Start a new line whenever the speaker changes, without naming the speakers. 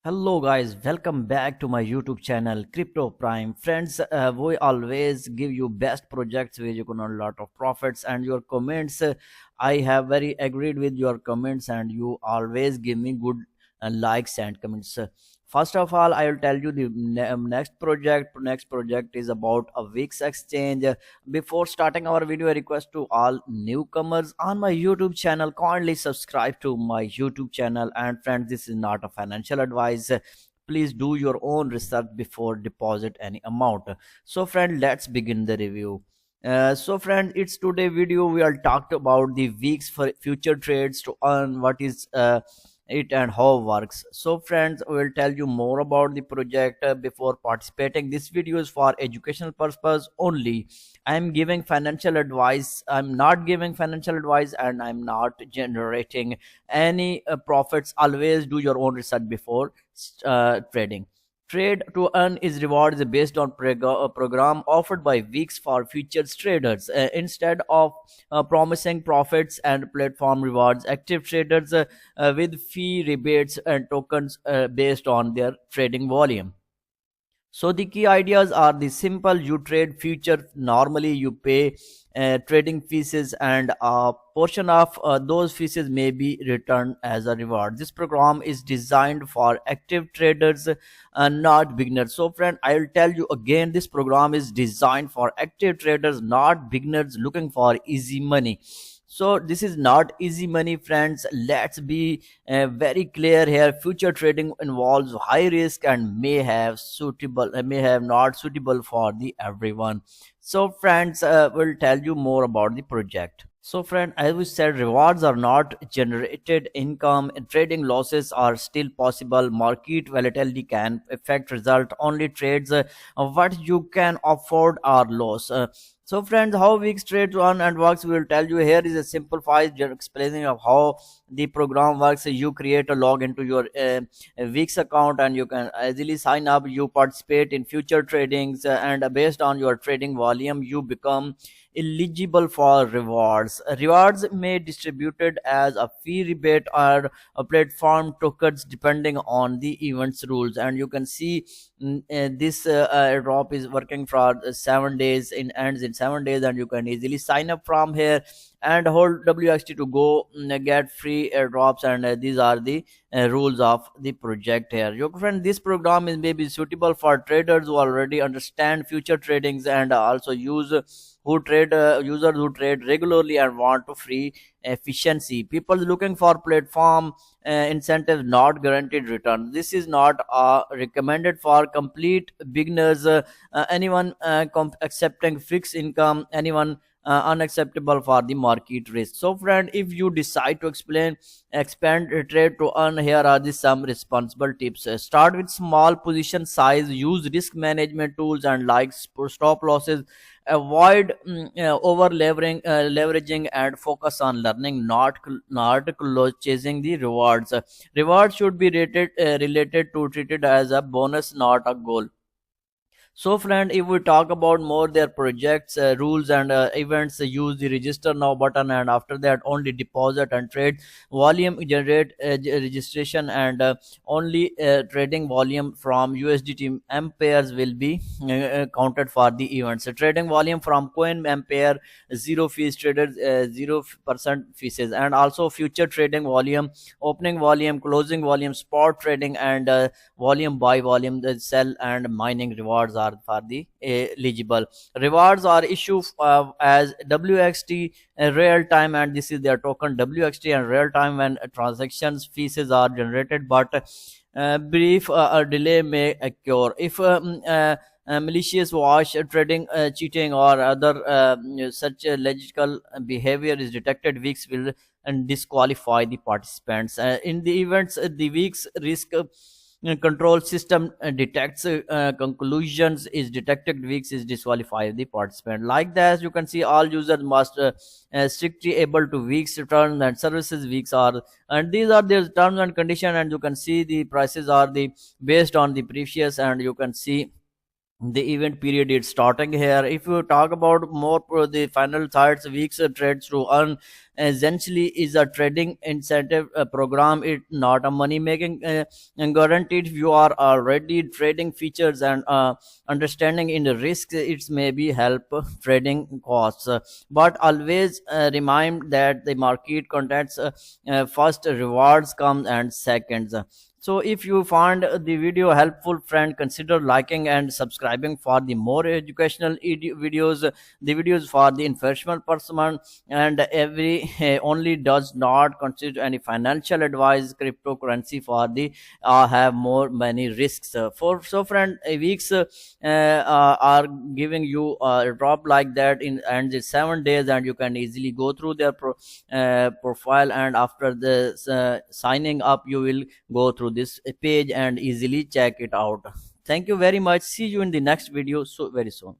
Hello guys, welcome back to my YouTube channel Crypto Prime. Friends, we always give you best projects where you can earn a lot of profits and your comments. I have very agreed with your comments and you always give me good likes and comments. First of all, I will tell you the next project. Next project is about a Wix exchange. Before starting our video, I request to all newcomers on my YouTube channel kindly subscribe to my YouTube channel. And friends, this is not a financial advice. Please do your own research before deposit any amount. So friend, let's begin the review. So friend, it's today video we are talked about the weeks for future trades to earn what is it and how it works. So friends, I will tell you more about the project before participating. This video is for educational purpose only. I'm giving financial advice. I'm not giving financial advice and I'm not generating any profits. Always do your own research before trading. Trade to earn is reward is based on program offered by Wix for futures traders. Instead of promising profits and platform rewards, active traders with fee rebates and tokens based on their trading volume. So the key ideas are the simple. You trade future. Normally you pay trading fees and a portion of those fees may be returned as a reward. This program is designed for active traders and not beginners. So friend, I will tell you again, this program is designed for active traders, not beginners looking for easy money. So this is not easy money, friends. Let's be very clear here. Future trading involves high risk and may have not suitable for the everyone. So friends, will tell you more about the project. So friend, as we said, rewards are not generated income and trading losses are still possible. Market volatility can affect result. Only trades what you can afford are loss. So friends, how Wix trades on and works, we will tell you. Here is a simplified explaining of how the program works. You create a log into your Wix account and you can easily sign up. You participate in future tradings and based on your trading volume, you become eligible for rewards. Rewards may distributed as a fee rebate or a platform tokens depending on the event's rules. And you can see this drop is working for 7 days in ends in 7 days, and you can easily sign up from here and hold WXT to go get free airdrops. And these are the rules of the project here. Your friend, this program is maybe suitable for traders who already understand future tradings and also use who trade users who trade regularly and want to free efficiency. People looking for platform incentives, not guaranteed return. This is not recommended for complete beginners. Anyone accepting fixed income, anyone unacceptable for the market risk. So friend, if you decide to expand a trade to earn, here are the some responsible tips. Start with small position size. Use risk management tools and like stop losses. Avoid over leveraging and focus on learning, not chasing the rewards. Rewards should be related to treated as a bonus, not a goal. So friend, if we talk about more their projects, rules and events, use the register now button, and after that only deposit and trade volume generate registration, and only trading volume from USDT Amperes will be counted for the events. So trading volume from Coin Ampere, zero fees traded, 0% fees, and also future trading volume, opening volume, closing volume, spot trading, and volume by volume. The sell and mining rewards are for the eligible. Rewards are issued as WXT real time, and this is their token WXT and real time when transactions fees are generated, but brief a delay may occur if malicious wash trading, cheating or other such logical behavior is detected. Weeks will and disqualify the participants. In the events, the weeks risk control system detects conclusions is detected, weeks is disqualify the participant. Like that, you can see all users must strictly able to weeks terms and services weeks are, and these are their terms and condition. And you can see the prices are the based on the previous, and you can see the event period is starting here. If you talk about more the final thirds weeks trades to earn, essentially is a trading incentive program. It not a money making and guaranteed. If you are already trading features and understanding in the risks, it may be help trading costs. But always remind that the market contacts first, rewards come and seconds. So if you find the video helpful, friend, consider liking and subscribing for the more educational videos, the videos for the informational person. And every only does not constitute any financial advice. Cryptocurrency for the have more many risks. For so friend, weeks are giving you a drop like that in and the 7 days, and you can easily go through their profile, and after the signing up you will go through this page and easily check it out. Thank you very much. See you in the next video so very soon.